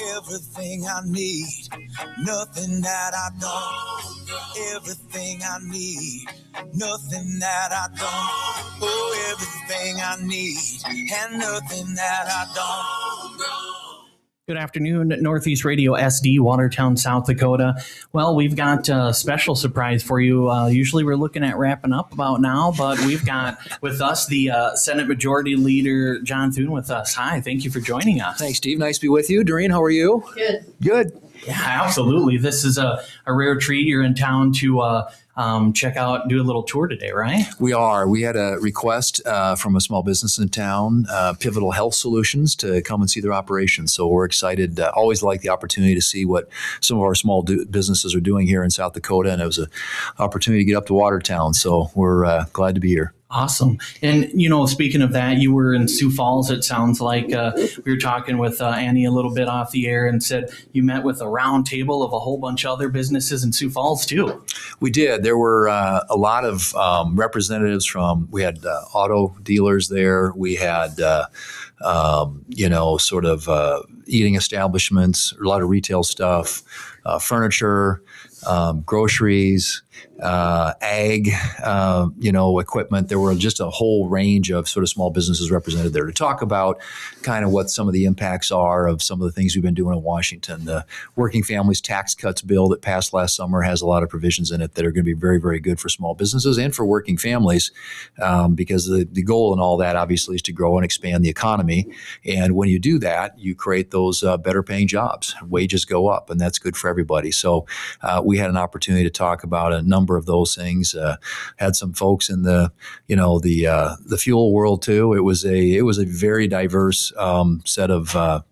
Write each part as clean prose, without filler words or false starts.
Everything I need, nothing that I don't. Everything I need, nothing that I don't. Oh, everything I need, and nothing that I don't. Good afternoon, Northeast Radio SD, Watertown, South Dakota. Well, we've got a special surprise for you. Usually we're looking at wrapping up about now, but we've got with us the Senate Majority Leader, John Thune, with us. Hi, thank you for joining us. Thanks, Steve. Nice to be with you. Doreen, how are you? Good. Yeah, absolutely. This is a rare treat. You're in town to check out, do a little tour today, right? We are. We had a request from a small business in town, Pivotal Health Solutions, to come and see their operations. So we're excited. Always like the opportunity to see what some of our small businesses are doing here in South Dakota. And it was an opportunity to get up to Watertown. So we're glad to be here. Awesome. And, you know, speaking of that, you were in Sioux Falls, it sounds like. We were talking with Annie a little bit off the air and said you met with a roundtable of a whole bunch of other businesses in Sioux Falls, too. We did. There were a lot of representatives from, we had auto dealers there. We had, eating establishments, a lot of retail stuff, furniture, groceries, ag, equipment. There were just a whole range of sort of small businesses represented there to talk about kind of what some of the impacts are of some of the things we've been doing in Washington. The Working Families Tax Cuts bill that passed last summer has a lot of provisions in it that are going to be very, very good for small businesses and for working families, because the goal in all that obviously is to grow and expand the economy. And when you do that, you create those better paying jobs. Wages go up, and that's good for everybody. So we had an opportunity to talk about a number of those things. Had some folks in the fuel world too. It was a very diverse set of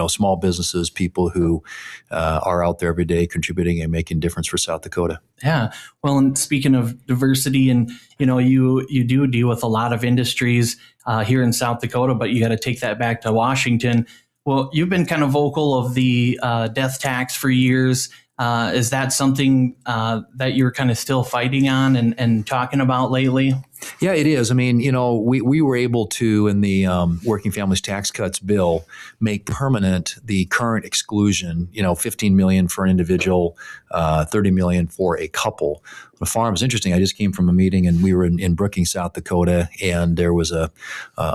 small businesses, people who are out there every day contributing and making a difference for South Dakota. Yeah. Well, and speaking of diversity, and you do deal with a lot of industries here in South Dakota, but you got to take that back to Washington. Well, you've been kind of vocal of the death tax for years. Is that something that you're kind of still fighting on and talking about lately? Yeah, it is. I mean, we were able to, in the Working Families Tax Cuts bill, make permanent the current exclusion, $15 million for an individual, $30 million for a couple. The farm is interesting. I just came from a meeting, and we were in Brookings, South Dakota, and there was a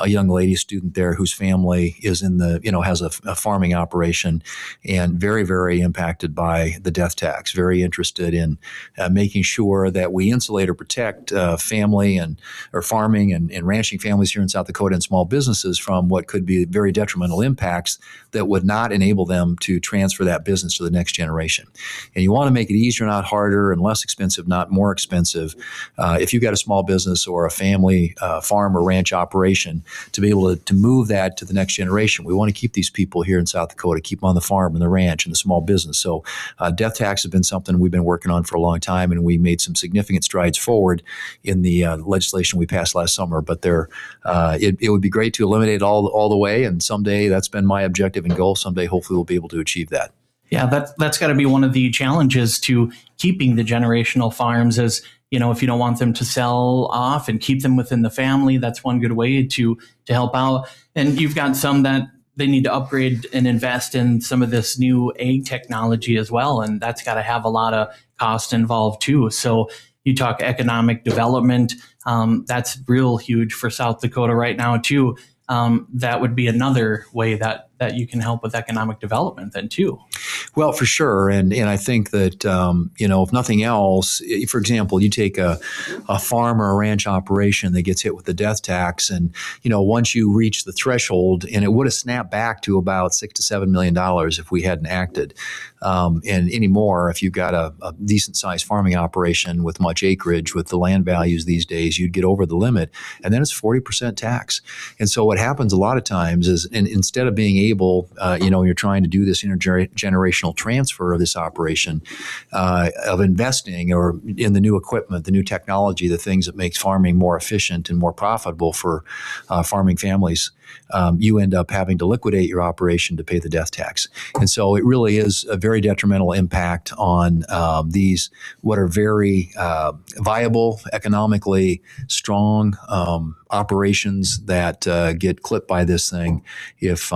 young lady student there whose family is has a farming operation, and very, very impacted by the death tax. Very interested in making sure that we insulate or protect family or farming and ranching families here in South Dakota and small businesses from what could be very detrimental impacts that would not enable them to transfer that business to the next generation. And you want to make it easier, not harder, and less expensive, not more expensive. If you've got a small business or a family farm or ranch operation, to be able to move that to the next generation. We want to keep these people here in South Dakota, keep them on the farm and the ranch and the small business. So death tax has been something we've been working on for a long time, and we made some significant strides forward in the legislation we passed last summer. But it would be great to eliminate it all the way, and someday that's been my objective and goal. Someday, hopefully, we'll be able to achieve that. Yeah, that's got to be one of the challenges to keeping the generational farms. Is if you don't want them to sell off and keep them within the family, that's one good way to help out. And you've got some that they need to upgrade and invest in some of this new ag technology as well, and that's got to have a lot of cost involved too. So you talk economic development, that's real huge for South Dakota right now too. That would be another way that you can help with economic development then too. Well, for sure. And I think that, if nothing else, for example, you take a farm or a ranch operation that gets hit with the death tax, and, once you reach the threshold, and it would have snapped back to about $6 to $7 million if we hadn't acted. And anymore, if you've got a decent sized farming operation with much acreage, with the land values these days, you'd get over the limit, and then it's 40% tax. And so what happens a lot of times is, instead of being able, you're trying to do this intergenerational transfer of this operation, of investing or in the new equipment, the new technology, the things that makes farming more efficient and more profitable for farming families. you end up having to liquidate your operation to pay the death tax. And so it really is a very detrimental impact on these, what are very viable, economically strong operations that get clipped by this thing if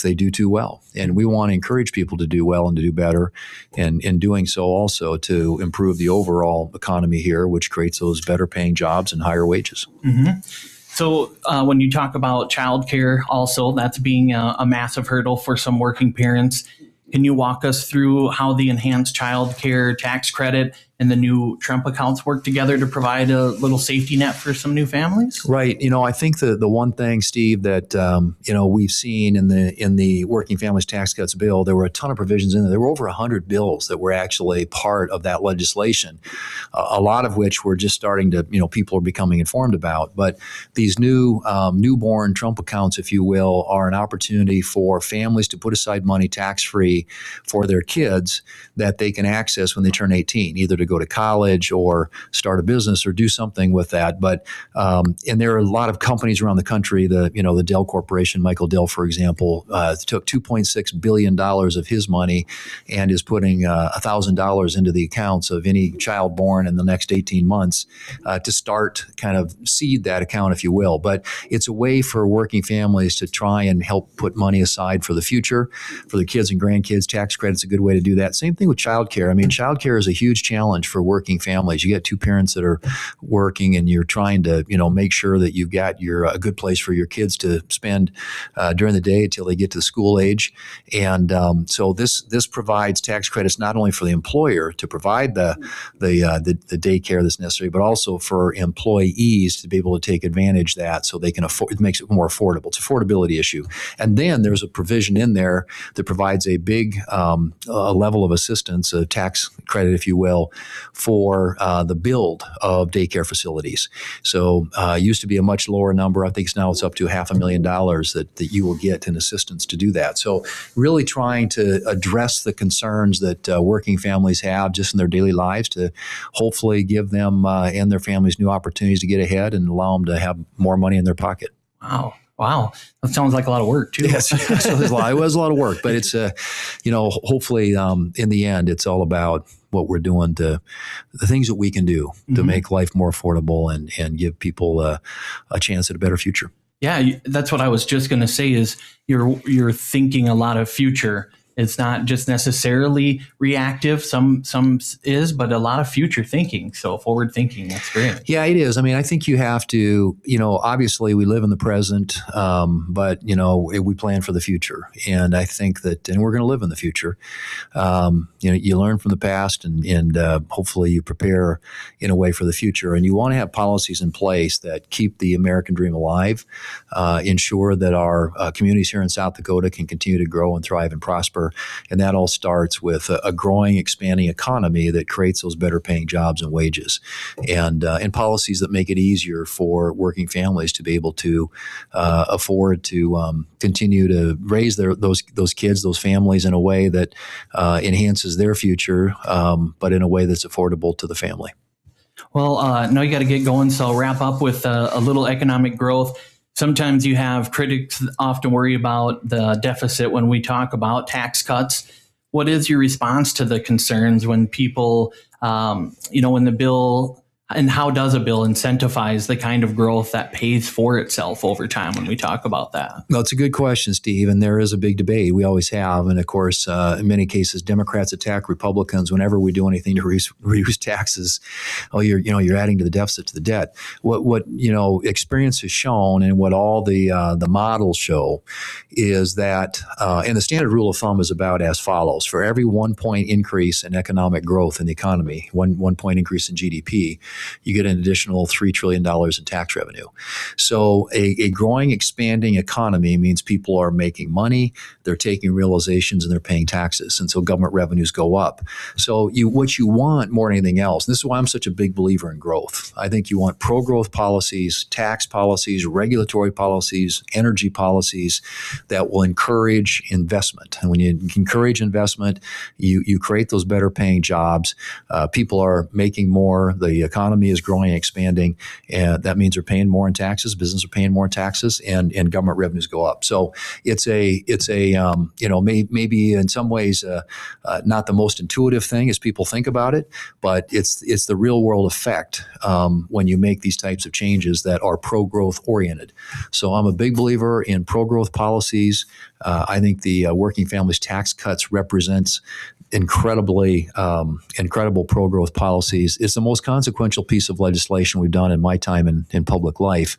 they do too well. And we want to encourage people to do well and to do better, and in doing so also to improve the overall economy here, which creates those better paying jobs and higher wages. Mm-hmm. So when you talk about childcare, also that's being a massive hurdle for some working parents. Can you walk us through how the enhanced childcare tax credit and the new Trump accounts work together to provide a little safety net for some new families? Right. I think the one thing, Steve, that we've seen in the Working Families Tax Cuts bill, there were a ton of provisions in there. There were over 100 bills that were actually part of that legislation, a lot of which we're just starting to, people are becoming informed about. But these new newborn Trump accounts, if you will, are an opportunity for families to put aside money tax-free for their kids that they can access when they turn 18, either to go to college or start a business or do something with that. But and there are a lot of companies around the country. The Dell Corporation, Michael Dell, for example, took $2.6 billion of his money and is putting $1,000 into the accounts of any child born in the next 18 months to start kind of seed that account, if you will. But it's a way for working families to try and help put money aside for the future, for their kids and grandkids. Tax credit's a good way to do that. Same thing with childcare. I mean, childcare is a huge challenge for working families. You get two parents that are working and you're trying to, make sure that you've got a good place for your kids to spend during the day until they get to the school age. And so this provides tax credits not only for the employer to provide the daycare that's necessary, but also for employees to be able to take advantage of that so they can afford. It makes it more affordable. It's an affordability issue. And then there's a provision in there that provides a big level of assistance, a tax credit, if you will, for the build of daycare facilities. So it used to be a much lower number. I think now it's up to $500,000 that you will get in assistance to do that. So really trying to address the concerns that working families have just in their daily lives to hopefully give them and their families new opportunities to get ahead and allow them to have more money in their pocket. Wow. That sounds like a lot of work too. Yes, it was a lot of work, but it's hopefully in the end, it's all about what we're doing to the things that we can do to make life more affordable and give people a chance at a better future. Yeah, that's what I was just going to say is you're thinking a lot of future. It's not just necessarily reactive. Some is, but a lot of future thinking. So forward thinking. That's great. Yeah, it is. I mean, I think you have to, obviously we live in the present, but, we plan for the future. And I think that, and we're going to live in the future. You learn from the past and hopefully you prepare in a way for the future. And you want to have policies in place that keep the American dream alive, ensure that our communities here in South Dakota can continue to grow and thrive and prosper. And that all starts with a growing, expanding economy that creates those better paying jobs and wages, and policies that make it easier for working families to be able to afford to continue to raise those kids, those families in a way that enhances their future, but in a way that's affordable to the family. Well, now you got to get going. So I'll wrap up with a little economic growth. Sometimes you have critics often worry about the deficit when we talk about tax cuts. What is your response to the concerns when people, when the bill, and how does a bill incentivize the kind of growth that pays for itself over time when we talk about that? Well, it's a good question, Steve, and there is a big debate. We always have. And of course, in many cases, Democrats attack Republicans whenever we do anything to reduce taxes. Oh, you're adding to the deficit, to the debt. What experience has shown and what all the models show is that, and the standard rule of thumb is about as follows. For every 1 point increase in economic growth in the economy, one point increase in GDP, you get an additional $3 trillion in tax revenue. So a growing, expanding economy means people are making money, they're taking realizations, and they're paying taxes. And so government revenues go up. So what you want more than anything else, and this is why I'm such a big believer in growth. I think you want pro-growth policies, tax policies, regulatory policies, energy policies that will encourage investment. And when you encourage investment, you create those better paying jobs. People are making more, the economy economy is growing and expanding, and that means they're paying more in taxes. Businesses are paying more in taxes, and government revenues go up. So it's a maybe in some ways not the most intuitive thing as people think about it, but it's the real world effect when you make these types of changes that are pro-growth oriented. So I'm a big believer in pro-growth policies. I think the working families tax cuts represents incredible pro-growth policies. It's the most consequential piece of legislation we've done in my time in public life.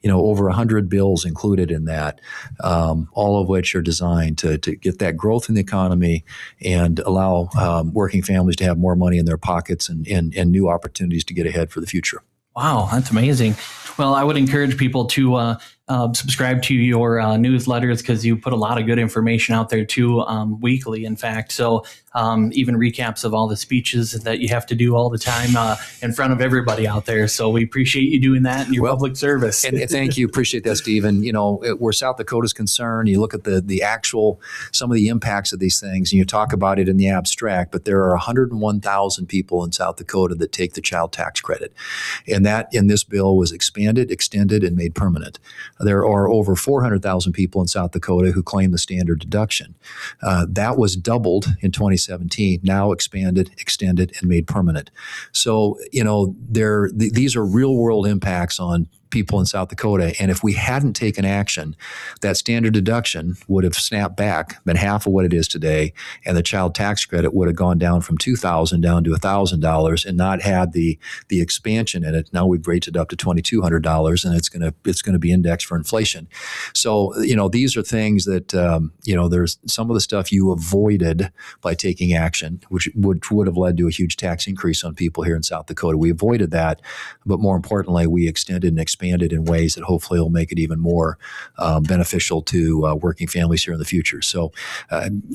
Over 100 bills included in that, all of which are designed to get that growth in the economy and allow working families to have more money in their pockets and new opportunities to get ahead for the future. Wow, that's amazing. Well, I would encourage people to subscribe to your newsletters, because you put a lot of good information out there too, weekly, in fact. So even recaps of all the speeches that you have to do all the time in front of everybody out there. So we appreciate you doing that in your public service. And thank you. Appreciate that, Stephen. Where South Dakota's concerned, you look at the actual, some of the impacts of these things, and you talk about it in the abstract, but there are 101,000 people in South Dakota that take the child tax credit. And that in this bill was expanded, extended, and made permanent. There are over 400,000 people in South Dakota who claim the standard deduction. That was doubled in 2017, now expanded, extended, and made permanent. So, these are real world impacts on people in South Dakota. And if we hadn't taken action, that standard deduction would have snapped back, been half of what it is today, and the child tax credit would have gone down from $2,000 down to $1,000 and not had the expansion in it. Now we've raised it up to $2,200, and it's going to be indexed for inflation. So, these are things that, there's some of the stuff you avoided by taking action, which would have led to a huge tax increase on people here in South Dakota. We avoided that, but more importantly, we extended and expanded in ways that hopefully will make it even more beneficial to working families here in the future. So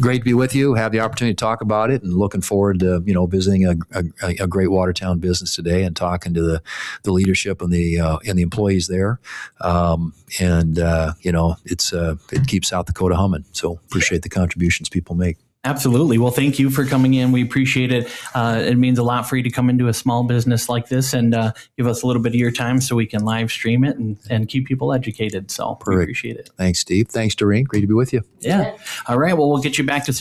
great to be with you, have the opportunity to talk about it, and looking forward to visiting a great Watertown business today and talking to the leadership and the employees there. It keeps South Dakota humming. So appreciate the contributions people make. Absolutely. Well, thank you for coming in. We appreciate it. It means a lot for you to come into a small business like this and give us a little bit of your time so we can live stream it and keep people educated. So we appreciate it. Thanks, Steve. Thanks, Doreen. Great to be with you. Yeah. All right. Well, we'll get you back to some